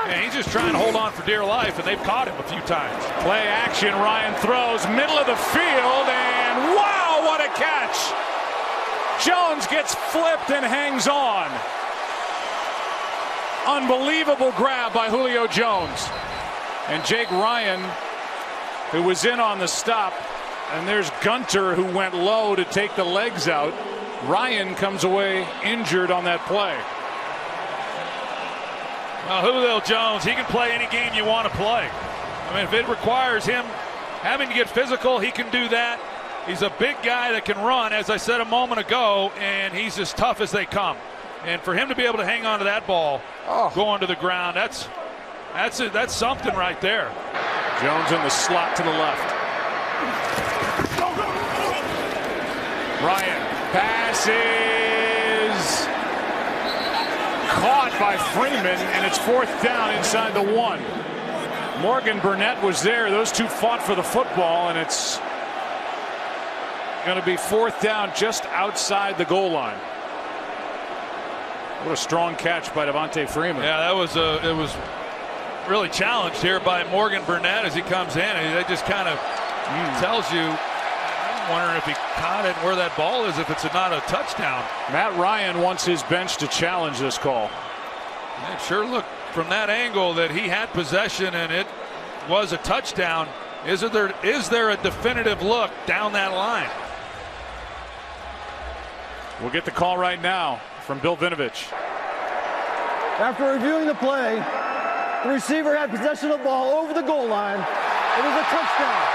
And he's just trying to hold on for dear life, and they've caught him a few times. Play action, Ryan throws, middle of the field, and wow, what a catch! Jones gets flipped and hangs on. Unbelievable grab by Julio Jones. And Jake Ryan, who was in on the stop, and there's Gunter, who went low to take the legs out. Ryan comes away injured on that play. Well, Julio Jones, he can play any game you want to play. I mean, if it requires him having to get physical, he can do that. He's a big guy that can run, as I said a moment ago, and he's as tough as they come. And for him to be able to hang on to that ball, going to the ground, that's something right there. Jones in the slot to the left. Ryan passes. Caught by Freeman, and it's 4th down inside the 1. Morgan Burnett was there. Those two fought for the football, and it's going to be 4th down just outside the goal line. What a strong catch by Devontae Freeman. Yeah, it was really challenged here by Morgan Burnett as he comes in, and that just kind of tells you. I'm wondering if he caught it, where that ball is, if it's not a touchdown. Matt Ryan wants his bench to challenge this call. It sure looked from that angle that he had possession and it was a touchdown. Is there a definitive look down that line? We'll get the call right now from Bill Vinovich. After reviewing the play, the receiver had possession of the ball over the goal line. It was a touchdown.